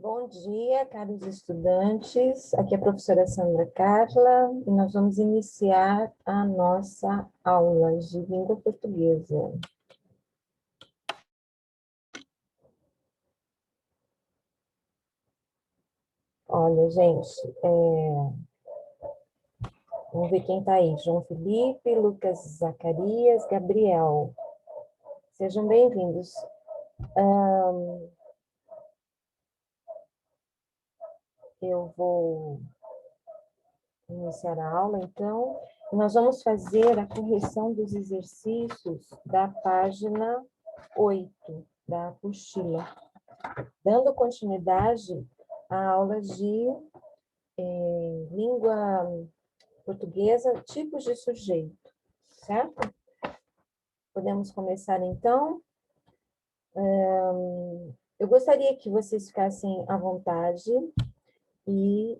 Bom dia, caros estudantes. Aqui é a professora Sandra Carla e nós vamos iniciar a nossa aula de língua portuguesa. Olha, gente, vamos ver quem está aí. João Felipe, Lucas Zacarias, Gabriel. Sejam bem-vindos. Eu vou iniciar a aula, então. Nós vamos fazer a correção dos exercícios da página 8 da apostila, dando continuidade à aula de língua portuguesa, tipos de sujeito, certo? Podemos começar, então. Eu gostaria que vocês ficassem à vontade e,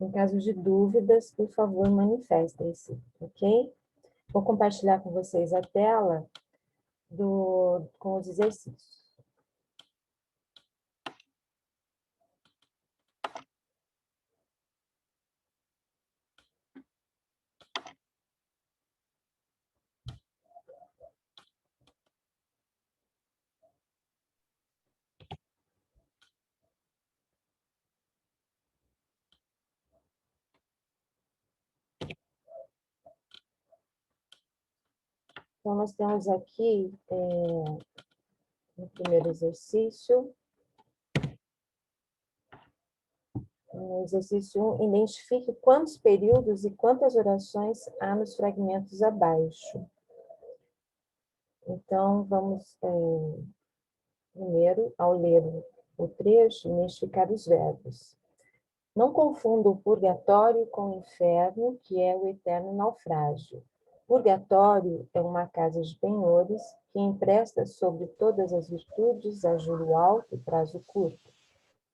em caso de dúvidas, por favor, manifestem-se, ok? Vou compartilhar com vocês a tela com os exercícios. Então, nós temos aqui, no primeiro exercício, no exercício 1, identifique quantos períodos e quantas orações há nos fragmentos abaixo. Então, vamos, primeiro, ao ler o trecho, identificar os verbos. Não confunda o purgatório com o inferno, que é o eterno naufrágio. Purgatório é uma casa de penhores que empresta sobre todas as virtudes a juro alto e prazo curto.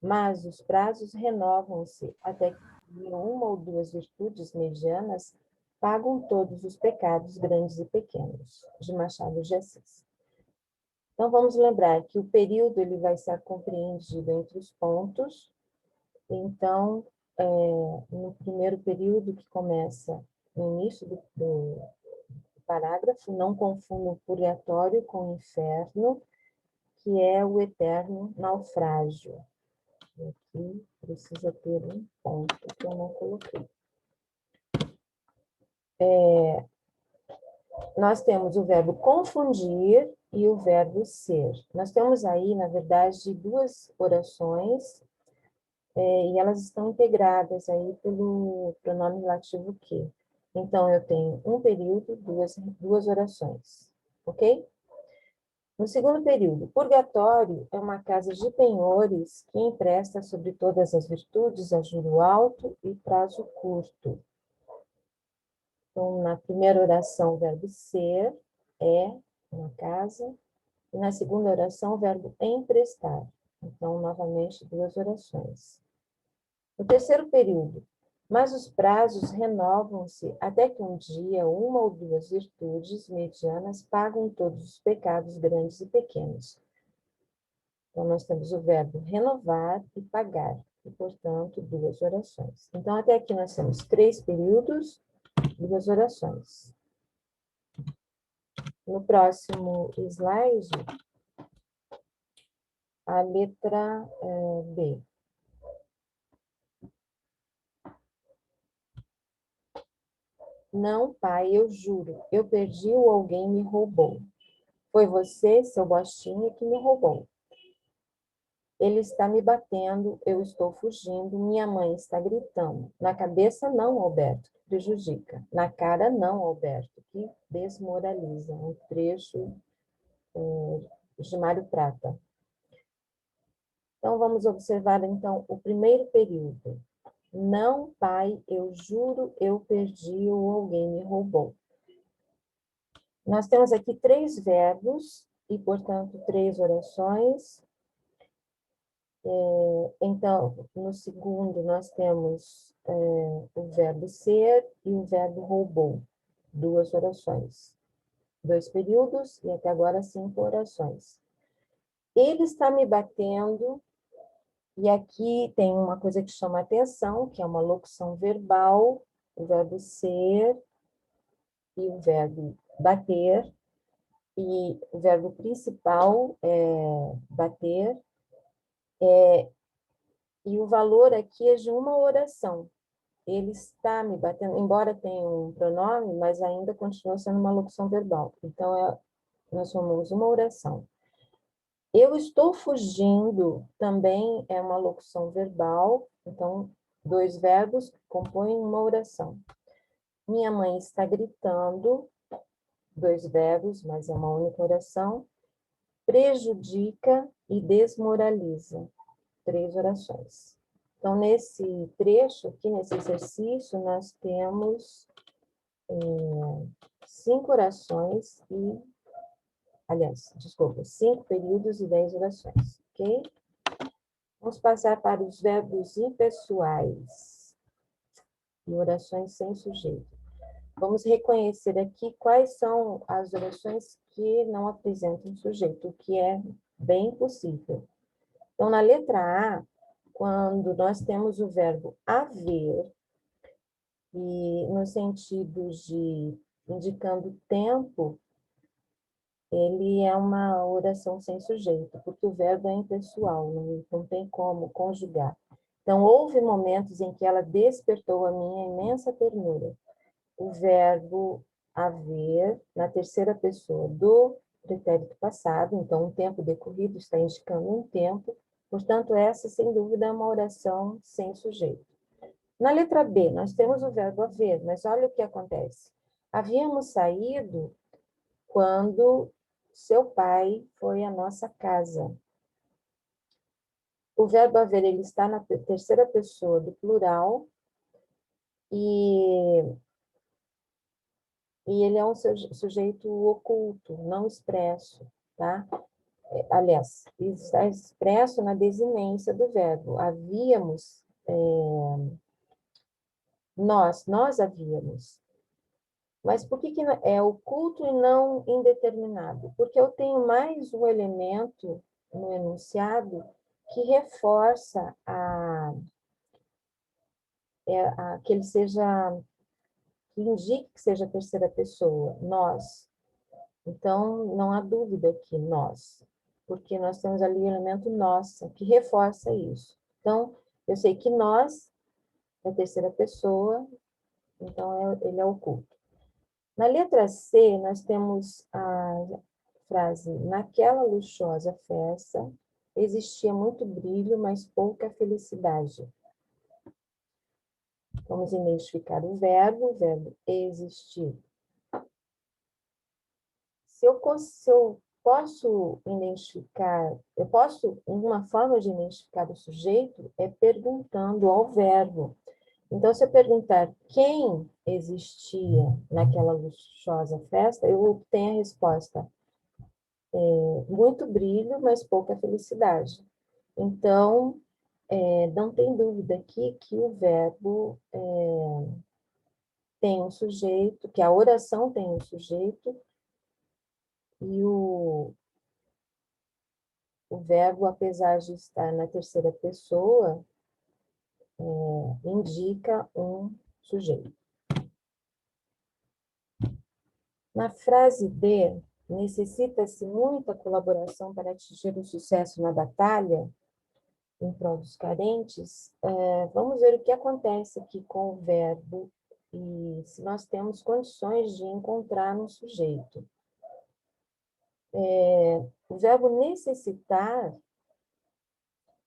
Mas os prazos renovam-se até que uma ou duas virtudes medianas pagam todos os pecados grandes e pequenos, de Machado de Assis. Então, vamos lembrar que o período ele vai ser compreendido entre os pontos. Então, no primeiro período, que começa no início do parágrafo, não confunda o purgatório com o inferno, que é o eterno naufrágio. Aqui precisa ter um ponto que eu não coloquei. Nós temos o verbo confundir e o verbo ser. Nós temos aí, na verdade, duas orações, e elas estão integradas aí pelo pronome relativo que. Então, eu tenho um período, duas orações, ok? No segundo período, purgatório é uma casa de penhores que empresta sobre todas as virtudes a juro alto e prazo curto. Então, na primeira oração, o verbo ser, é, uma casa. E na segunda oração, o verbo emprestar. Então, novamente, duas orações. No terceiro período, mas os prazos renovam-se até que um dia uma ou duas virtudes medianas pagam todos os pecados grandes e pequenos. Então, nós temos o verbo renovar e pagar, e, portanto, duas orações. Então, até aqui nós temos 3 períodos, 2 orações. No próximo slide, a letra B. Não, pai, eu juro, eu perdi ou alguém me roubou. Foi você, seu bostinho, que me roubou. Ele está me batendo, eu estou fugindo, minha mãe está gritando. Na cabeça não, Alberto, que prejudica. Na cara não, Alberto, que desmoraliza. Um trecho de Mário Prata. Então, vamos observar, então, o primeiro período. Não, pai, eu juro, eu perdi ou alguém me roubou. Nós temos aqui 3 verbos e, portanto, 3 orações. Então, no segundo, nós temos o verbo ser e o verbo roubou. 2 orações. 2 períodos e até agora 5 orações. Ele está me batendo, E aqui tem uma coisa que chama atenção, que é uma locução verbal, o verbo ser e o verbo bater, e o verbo principal é bater, e o valor aqui é de uma oração. Ele está me batendo, embora tenha um pronome, mas ainda continua sendo uma locução verbal. Então, nós somos uma oração. Eu estou fugindo também é uma locução verbal, então, dois verbos que compõem uma oração. Minha mãe está gritando, dois verbos, mas é uma única oração. Prejudica e desmoraliza, três orações. Então, nesse trecho aqui, nesse exercício, nós temos 5 orações e, aliás, desculpa, 5 períodos e 10 orações, ok? Vamos passar para os verbos impessoais e orações sem sujeito. Vamos reconhecer aqui quais são as orações que não apresentam sujeito, o que é bem possível. Então, na letra A, quando nós temos o verbo haver, e no sentido de indicando tempo, ele é uma oração sem sujeito, porque o verbo é impessoal, não tem como conjugar. Então, houve momentos em que ela despertou a minha imensa ternura. O verbo haver, na terceira pessoa do pretérito passado, então, um tempo decorrido está indicando um tempo, portanto, essa, sem dúvida, é uma oração sem sujeito. Na letra B, nós temos o verbo haver, mas olha o que acontece. Havíamos saído quando seu pai foi à nossa casa. O verbo haver, ele está na terceira pessoa do plural e ele é um sujeito oculto, não expresso, tá? Aliás, está expresso na desinência do verbo. Havíamos, nós havíamos. Mas por que é oculto e não indeterminado? Porque eu tenho mais um elemento no enunciado que reforça que ele seja, que indique que seja a terceira pessoa, nós. Então, não há dúvida que nós, porque nós temos ali o elemento nossa, que reforça isso. Então, eu sei que nós é a terceira pessoa, então ele é oculto. Na letra C, nós temos a frase: naquela luxuosa festa existia muito brilho, mas pouca felicidade. Vamos identificar o verbo existir. Se eu posso identificar, uma forma de identificar o sujeito é perguntando ao verbo. Então, se eu perguntar quem existia naquela luxuosa festa, eu obtenho a resposta: muito brilho, mas pouca felicidade. Então, não tem dúvida aqui que o verbo tem um sujeito, que a oração tem um sujeito, e o verbo, apesar de estar na terceira pessoa, indica um sujeito. Na frase D, necessita-se muita colaboração para atingir o sucesso na batalha em prol dos carentes. Vamos ver o que acontece aqui com o verbo e se nós temos condições de encontrar um sujeito. O verbo necessitar,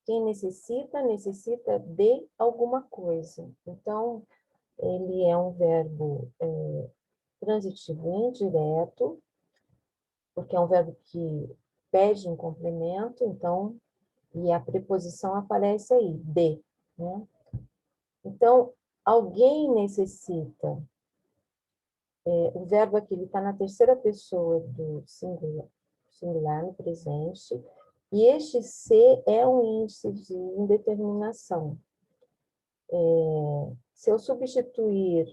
quem necessita, necessita de alguma coisa. Então, ele é um verbo transitivo indireto, porque é um verbo que pede um complemento, então, e a preposição aparece aí, de, né? Então, alguém necessita. O verbo aqui está na terceira pessoa do singular no presente, e este ser é um índice de indeterminação. Se eu substituir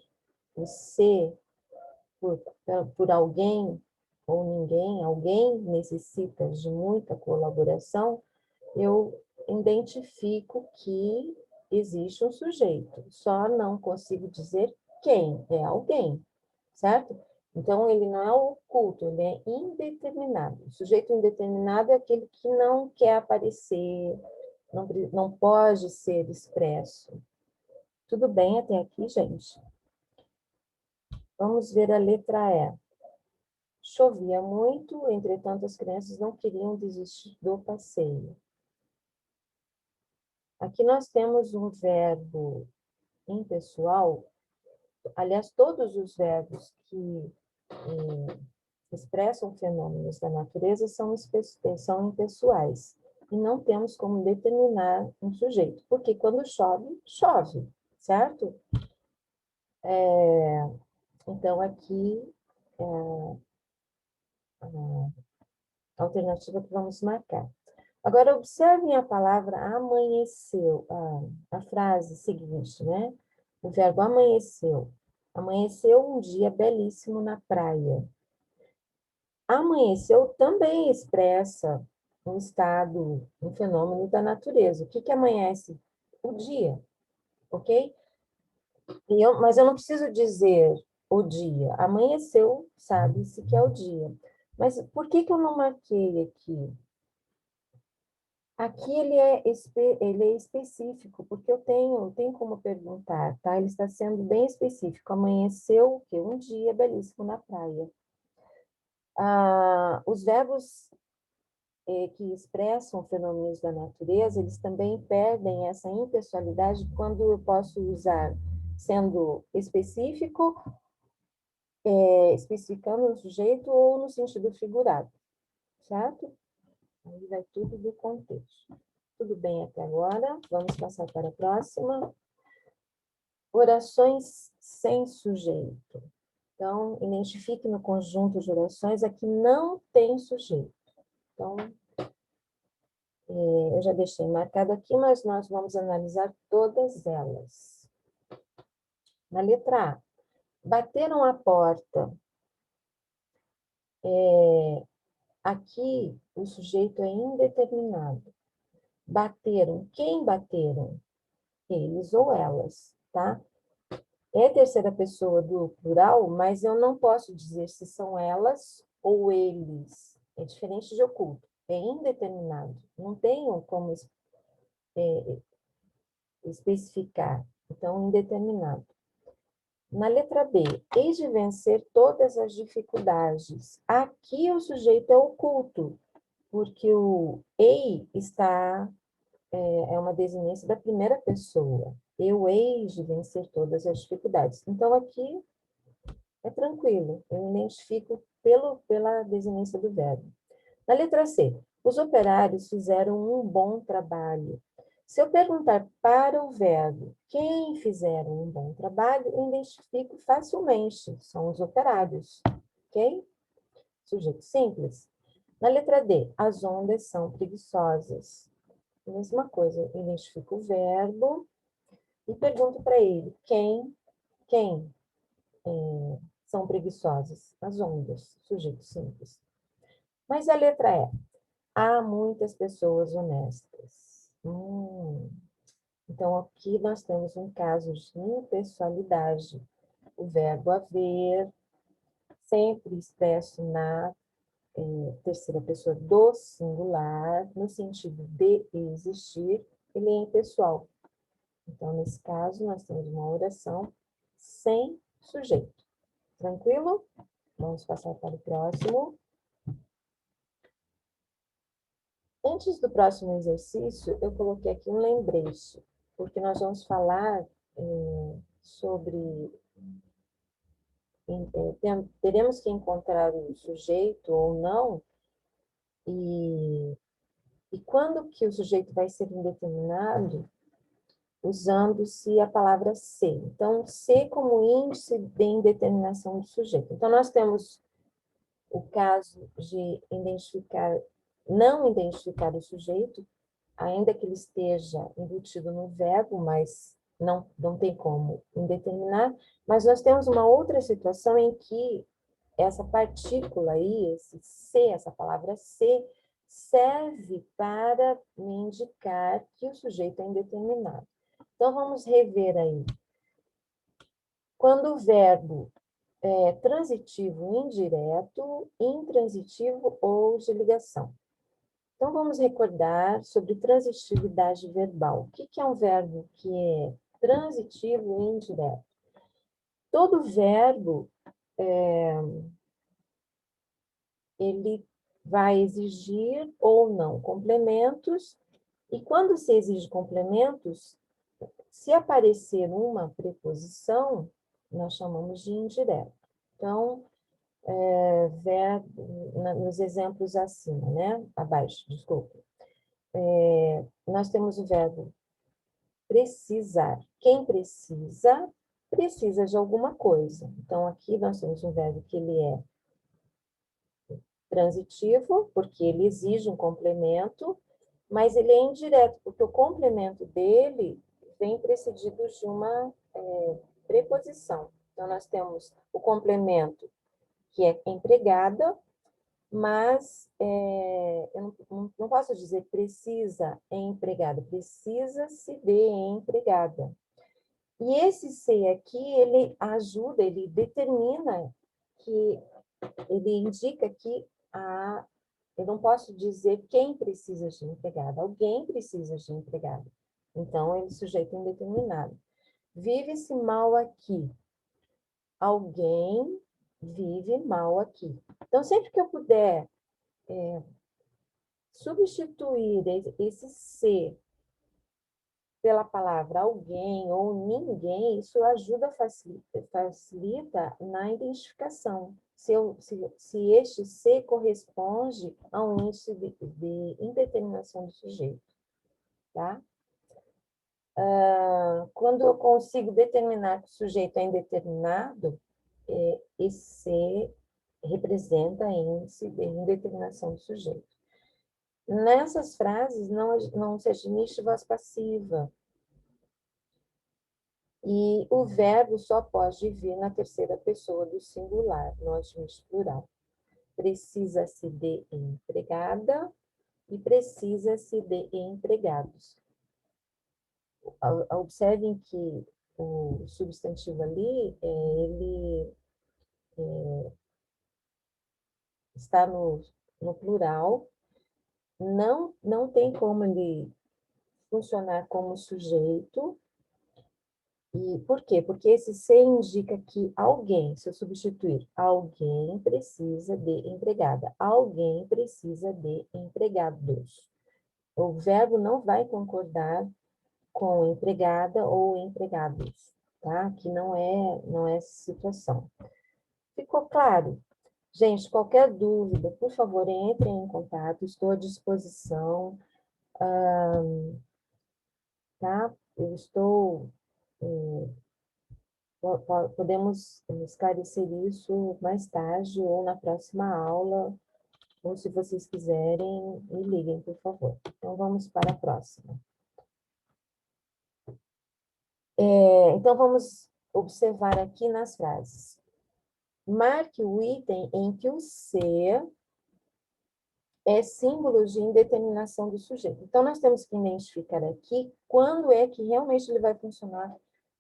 o ser por alguém ou ninguém, alguém necessita de muita colaboração, eu identifico que existe um sujeito, só não consigo dizer quem, é alguém, certo? Então, ele não é oculto, ele é indeterminado. O sujeito indeterminado é aquele que não quer aparecer, não pode ser expresso. Tudo bem até aqui, gente? Vamos ver a letra E. Chovia muito, entretanto, as crianças não queriam desistir do passeio. Aqui nós temos um verbo impessoal. Aliás, todos os verbos que expressam fenômenos da natureza são impessoais. E não temos como determinar um sujeito. Porque quando chove, chove, certo? Então, aqui é a alternativa que vamos marcar. Agora, observem a palavra amanheceu, a frase seguinte, né? O verbo amanheceu. Amanheceu um dia belíssimo na praia. Amanheceu também expressa um estado, um fenômeno da natureza. O que que amanhece? O dia, ok? Mas eu não preciso dizer o dia. Amanheceu, sabe-se que é o dia. Mas por que que eu não marquei aqui? Aqui ele é específico, porque eu tenho como perguntar, tá? Ele está sendo bem específico. Amanheceu o quê? Um dia belíssimo na praia. Os verbos que expressam fenômenos da natureza, eles também perdem essa impessoalidade quando eu posso usar sendo específico, especificando o sujeito ou no sentido figurado, certo? Aí vai tudo do contexto. Tudo bem até agora? Vamos passar para a próxima. Orações sem sujeito. Então, identifique no conjunto de orações a que não tem sujeito. Então, eu já deixei marcado aqui, mas nós vamos analisar todas elas. Na letra A, bateram a porta. Aqui, o sujeito é indeterminado. Bateram. Quem bateram? Eles ou elas, tá? É terceira pessoa do plural, mas eu não posso dizer se são elas ou eles. É diferente de oculto. É indeterminado. Não tenho como especificar. Então, indeterminado. Na letra B, hei de vencer todas as dificuldades. Aqui o sujeito é oculto, porque o ei é uma desinência da primeira pessoa. Eu hei de vencer todas as dificuldades. Então, aqui é tranquilo, eu me identifico pela desinência do verbo. Na letra C, os operários fizeram um bom trabalho. Se eu perguntar para o verbo quem fizeram um bom trabalho, eu identifico facilmente, são os operários, ok? Sujeito simples. Na letra D, as ondas são preguiçosas. Mesma coisa, eu identifico o verbo e pergunto para ele quem são preguiçosas? As ondas, sujeito simples. Mas a letra E, há muitas pessoas honestas. Então, aqui nós temos um caso de impessoalidade. O verbo haver, sempre expresso na terceira pessoa do singular, no sentido de existir, ele é impessoal. Então, nesse caso, nós temos uma oração sem sujeito. Tranquilo? Vamos passar para o próximo. Antes do próximo exercício, eu coloquei aqui um lembrete, porque nós vamos falar sobre... teremos que encontrar o sujeito ou não, e quando que o sujeito vai ser indeterminado, usando-se a palavra ser. Então, ser como índice de indeterminação do sujeito. Então, nós temos o caso de não identificar o sujeito, ainda que ele esteja embutido no verbo, mas não tem como indeterminar. Mas nós temos uma outra situação em que essa partícula aí, esse ser, essa palavra ser, serve para me indicar que o sujeito é indeterminado. Então, vamos rever aí. Quando o verbo é transitivo indireto, intransitivo ou de ligação. Então, vamos recordar sobre transitividade verbal. O que é um verbo que é transitivo e indireto? Todo verbo, ele vai exigir ou não complementos, e quando se exige complementos, se aparecer uma preposição, nós chamamos de indireto. Então, nos exemplos acima, né? Abaixo, desculpa. Nós temos o verbo precisar. Quem precisa, precisa de alguma coisa. Então, aqui nós temos um verbo que ele é transitivo, porque ele exige um complemento, mas ele é indireto, porque o complemento dele vem precedido de uma preposição. Então, nós temos o complemento, que é empregada, mas eu não posso dizer precisa empregada, precisa-se de empregada. E esse ser aqui, ele ajuda, ele determina que, ele indica que eu não posso dizer quem precisa de empregada, alguém precisa de empregada. Então, ele é sujeito indeterminado. Vive-se mal aqui. Alguém vive mal aqui. Então, sempre que eu puder substituir esse ser pela palavra alguém ou ninguém, isso ajuda, facilita na identificação. Se este ser corresponde a um índice de indeterminação do sujeito. Tá? Quando eu consigo determinar que o sujeito é indeterminado, esse ser representa índice de indeterminação do sujeito. Nessas frases não se admite voz passiva. E o verbo só pode vir na terceira pessoa do singular, não admite plural. Precisa-se de empregada e precisa-se de empregados. Observem que o substantivo ali, ele está no plural, não tem como ele funcionar como sujeito. E por quê? Porque esse ser indica que alguém, se eu substituir, alguém precisa de empregada, alguém precisa de empregados. O verbo não vai concordar com empregada ou empregados, tá? Que não é situação. Ficou claro? Gente, qualquer dúvida, por favor, entrem em contato, estou à disposição, tá? Eu estou... Podemos esclarecer isso mais tarde ou na próxima aula, ou se vocês quiserem, me liguem, por favor. Então, vamos para a próxima. Então, vamos observar aqui nas frases. Marque o item em que o ser é símbolo de indeterminação do sujeito. Então, nós temos que identificar aqui quando é que realmente ele vai funcionar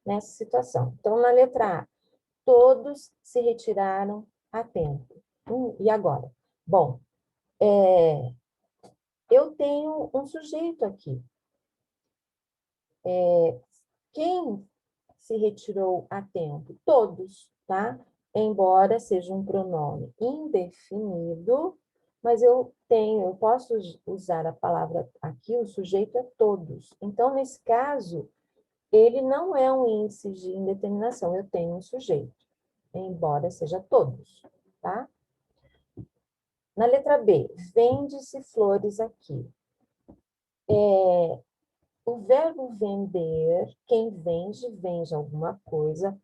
nessa situação. Então, na letra A, todos se retiraram a tempo. E agora? Bom, eu tenho um sujeito aqui. Quem se retirou a tempo? Todos, tá? Embora seja um pronome indefinido, mas eu posso usar a palavra aqui, o sujeito é todos. Então, nesse caso, ele não é um índice de indeterminação, eu tenho um sujeito, embora seja todos, tá? Na letra B, vende-se flores aqui. O verbo vender, quem vende, vende alguma coisa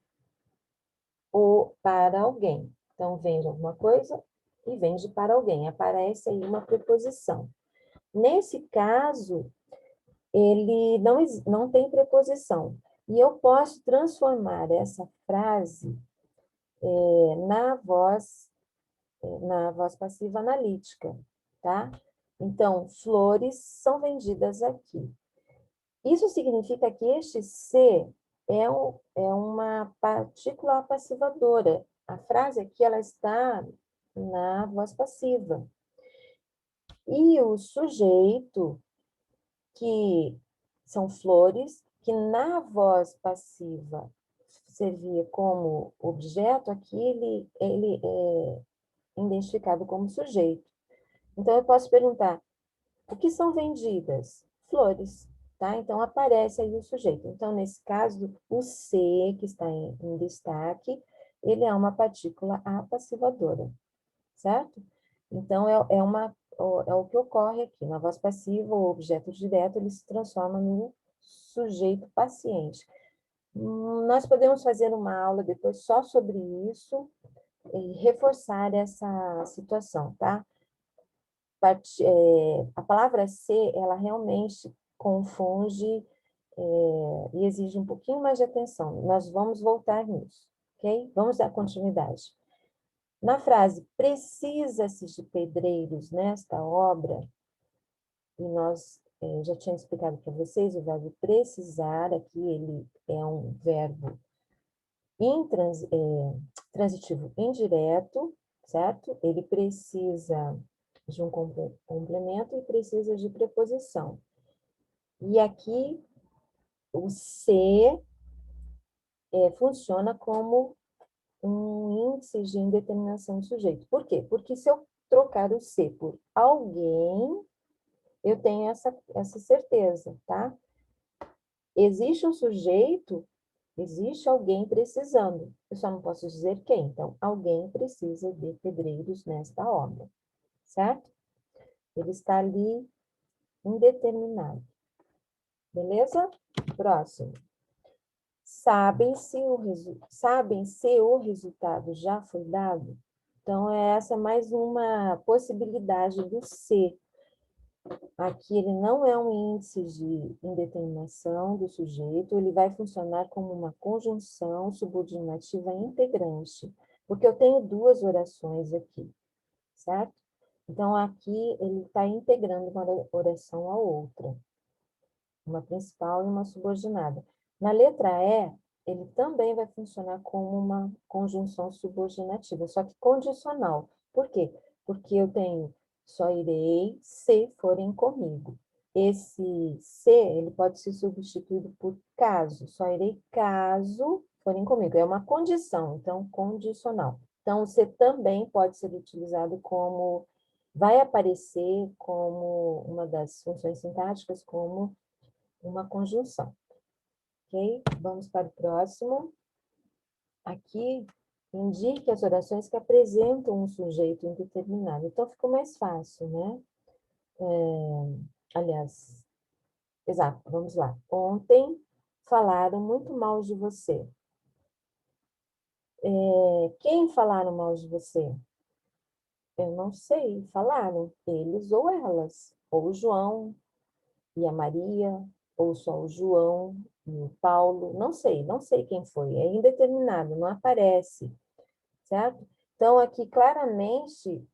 ou para alguém. Então, vende alguma coisa e vende para alguém. Aparece aí uma preposição. Nesse caso, ele não tem preposição. E eu posso transformar essa frase na voz passiva analítica, tá? Então, flores são vendidas aqui. Isso significa que este ser é uma partícula passivadora. A frase aqui ela está na voz passiva. E o sujeito, que são flores, que na voz passiva servia como objeto, aqui ele é identificado como sujeito. Então, eu posso perguntar, o que são vendidas? Flores, tá? Então, aparece aí o sujeito. Então, nesse caso, o C, que está em destaque, ele é uma partícula apassivadora, certo? Então, é o que ocorre aqui. Na voz passiva, o objeto direto, ele se transforma no sujeito paciente. Nós podemos fazer uma aula depois só sobre isso e reforçar essa situação, tá? A palavra ser, ela realmente confunde e exige um pouquinho mais de atenção. Nós vamos voltar nisso, ok? Vamos dar continuidade. Na frase, precisa-se de pedreiros nesta obra, e nós já tinha explicado para vocês, o verbo precisar, aqui ele é um verbo transitivo indireto, certo? Ele precisa de um complemento e precisa de preposição. E aqui o ser funciona como um índice de indeterminação do sujeito. Por quê? Porque se eu trocar o ser por alguém, eu tenho essa certeza, tá? Existe um sujeito, existe alguém precisando. Eu só não posso dizer quem. Então, alguém precisa de pedreiros nesta obra, certo? Ele está ali indeterminado. Beleza? Próximo. Sabem se o resultado já foi dado? Então, essa é mais uma possibilidade do ser. Aqui ele não é um índice de indeterminação do sujeito, ele vai funcionar como uma conjunção subordinativa integrante, porque eu tenho duas orações aqui, certo? Então, aqui ele está integrando uma oração à outra, uma principal e uma subordinada. Na letra E, ele também vai funcionar como uma conjunção subordinativa, só que condicional. Por quê? Porque eu tenho só irei se forem comigo. Esse se, ele pode ser substituído por caso. Só irei caso forem comigo. É uma condição, então, condicional. Então, o se também pode ser utilizado como, vai aparecer como uma das funções sintáticas, como uma conjunção, ok? Vamos para o próximo. Aqui, indique as orações que apresentam um sujeito indeterminado. Então, ficou mais fácil, né? Aliás, exato, vamos lá. Ontem falaram muito mal de você. Quem falaram mal de você? Eu não sei, falaram eles ou elas, ou o João e a Maria, ou só o João e o Paulo, não sei quem foi, é indeterminado, não aparece, certo? Então, aqui claramente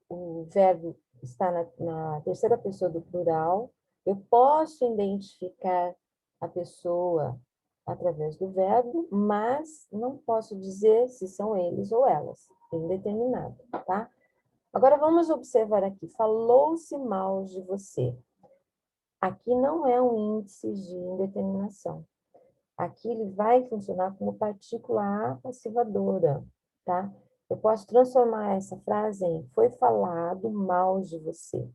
o verbo está na terceira pessoa do plural, eu posso identificar a pessoa através do verbo, mas não posso dizer se são eles ou elas, indeterminado, tá? Agora vamos observar aqui, falou-se mal de você. Aqui não é um índice de indeterminação. Aqui ele vai funcionar como partícula passivadora, tá? Eu posso transformar essa frase em foi falado mal de você.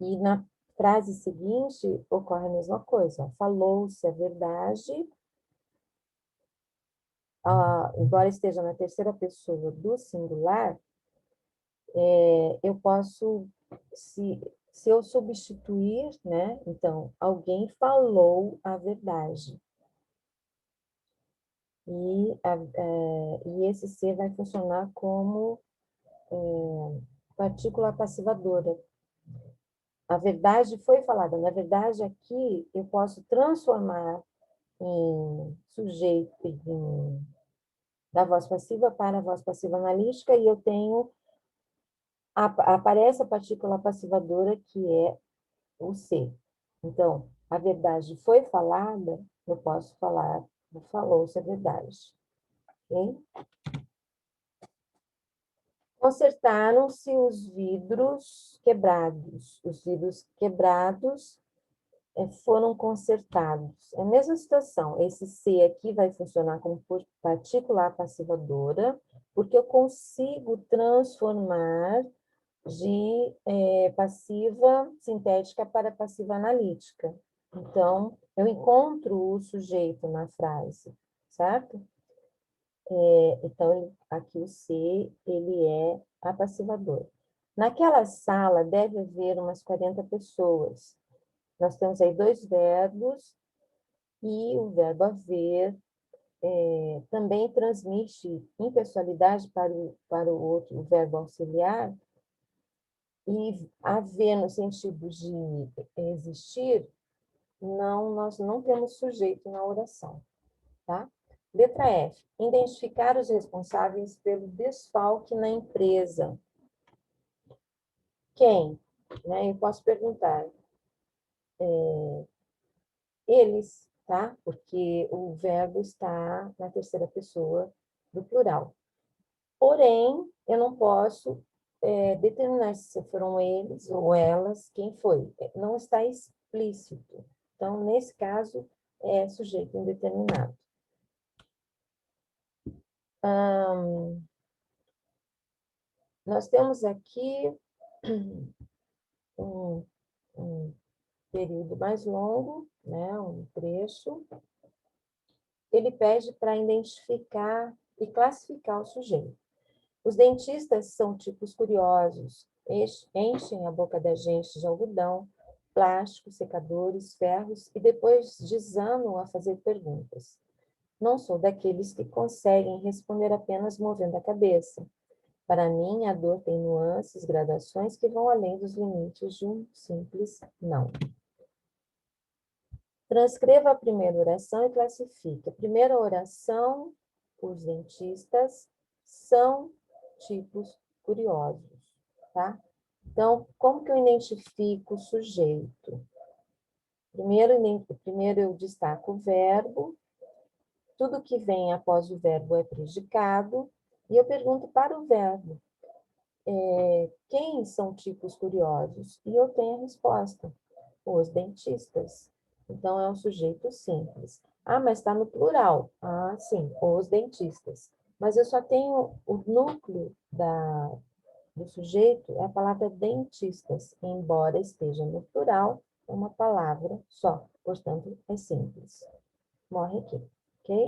E na frase seguinte ocorre a mesma coisa. Falou-se a verdade, embora esteja na terceira pessoa do singular, eu posso, se eu substituir, né? Então, alguém falou a verdade. E esse ser vai funcionar como partícula passivadora. A verdade foi falada. Na verdade, aqui eu posso transformar em sujeito, da voz passiva para a voz passiva analítica, e eu tenho, aparece a partícula passivadora, que é o C. Então, a verdade foi falada, eu posso falar, falou-se a verdade. Ok? Consertaram-se os vidros quebrados. Os vidros quebrados foram consertados. É a mesma situação. Esse C aqui vai funcionar como partícula passivadora, porque eu consigo transformar de passiva sintética para passiva analítica. Então, eu encontro o sujeito na frase, certo? Então, aqui o C, ele é apassivador. Naquela sala deve haver umas 40 pessoas. Nós temos aí dois verbos e o verbo haver também transmite impessoalidade para o outro, o verbo auxiliar, e haver no sentido de existir, não, nós não temos sujeito na oração, tá? Letra F. Identificar os responsáveis pelo desfalque na empresa. Quem? Né? Eu posso perguntar. Eles, tá? Porque o verbo está na terceira pessoa do plural. Porém, eu não posso determinar se foram eles ou elas, quem foi. Não está explícito. Então, nesse caso, é sujeito indeterminado. Nós temos aqui um, um período mais longo, né, um trecho. Ele pede para identificar e classificar o sujeito. Os dentistas são tipos curiosos, enchem a boca da gente de algodão, plástico, secadores, ferros e depois desandam a fazer perguntas. Não sou daqueles que conseguem responder apenas movendo a cabeça. Para mim, a dor tem nuances, gradações que vão além dos limites de um simples não. Transcreva a primeira oração e classifique. A primeira oração, os dentistas são tipos curiosos, tá? Então, como que eu identifico o sujeito? Primeiro eu destaco o verbo, tudo que vem após o verbo é predicado, e eu pergunto para o verbo, quem são tipos curiosos? E eu tenho a resposta, os dentistas. Então, é um sujeito simples. Ah, mas está no plural. Ah, sim, os dentistas. Mas eu só tenho o núcleo do sujeito, é a palavra dentistas, embora esteja no plural, é uma palavra só. Portanto, é simples. Morre aqui, ok?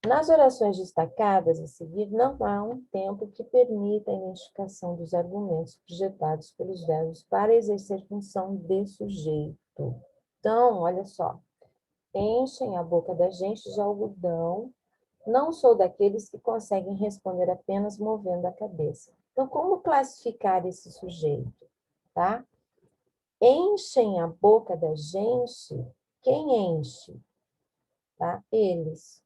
Nas orações destacadas a seguir, não há um tempo que permita a identificação dos argumentos projetados pelos verbos para exercer função de sujeito. Então, olha só, enchem a boca da gente de algodão, não sou daqueles que conseguem responder apenas movendo a cabeça. Então, como classificar esse sujeito, tá? Enchem a boca da gente, quem enche? Tá? Eles.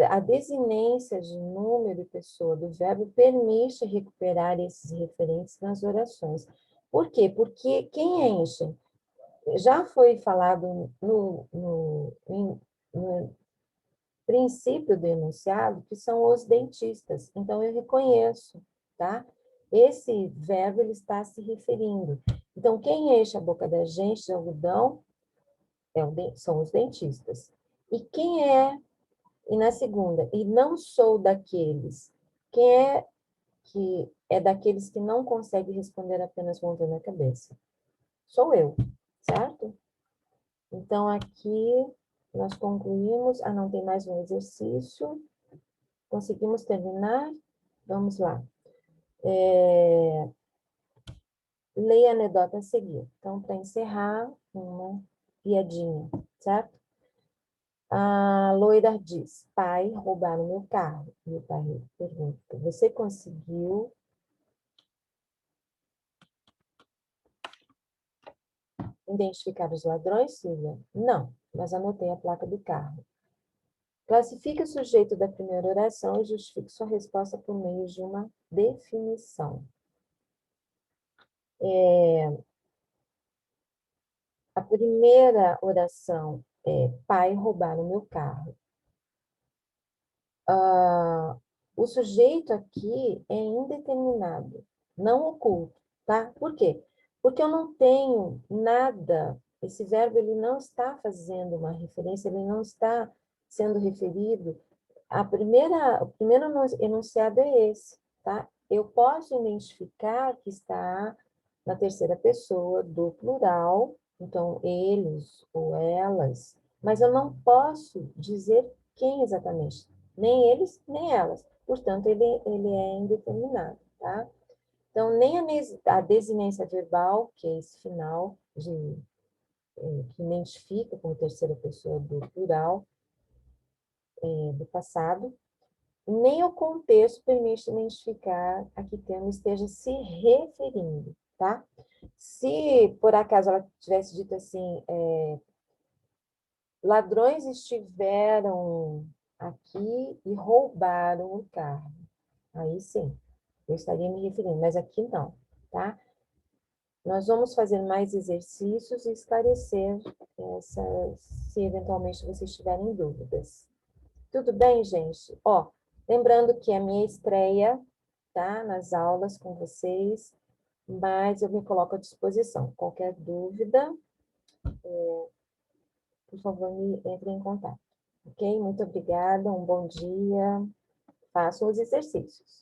A desinência de número e pessoa do verbo permite recuperar esses referentes nas orações. Por quê? Porque quem enche? Já foi falado no princípio do enunciado que são os dentistas. Então, eu reconheço, tá? Esse verbo, ele está se referindo. Então, quem enche a boca da gente de algodão são os dentistas. E quem é e na segunda, e não sou daqueles. Quem é que é daqueles que não consegue responder apenas movendo a cabeça? Sou eu, certo? Então, aqui nós concluímos. Ah, não, tem mais um exercício. Conseguimos terminar? Vamos lá. Leia a anedota a seguir. Então, para encerrar, uma piadinha, certo? A loira diz, pai, roubaram meu carro. E o pai pergunta, você conseguiu identificar os ladrões, Silvia? Não, mas anotei a placa do carro. Classifique o sujeito da primeira oração e justifique sua resposta por meio de uma definição. A primeira oração é: pai roubaram meu carro. O sujeito aqui é indeterminado, não oculto, tá? Por quê? Porque eu não tenho nada, esse verbo ele não está fazendo uma referência, ele não está sendo referido. O primeiro enunciado é esse, tá? Eu posso identificar que está na terceira pessoa do plural, então eles ou elas, mas eu não posso dizer quem exatamente, nem eles, nem elas. Portanto, ele é indeterminado, tá? Então, nem a desinência verbal, que é esse final que identifica como terceira pessoa do plural, do passado, nem o contexto permite identificar a que termo esteja se referindo, tá? Se, por acaso, ela tivesse dito assim, ladrões estiveram aqui e roubaram o carro. Aí sim, eu estaria me referindo, mas aqui não, tá? Nós vamos fazer mais exercícios e esclarecer se eventualmente vocês tiverem dúvidas. Tudo bem, gente? Ó, lembrando que é a minha estreia, tá? Nas aulas com vocês, mas eu me coloco à disposição. Qualquer dúvida, por favor, me entre em contato. Ok? Muito obrigada, um bom dia. Façam os exercícios.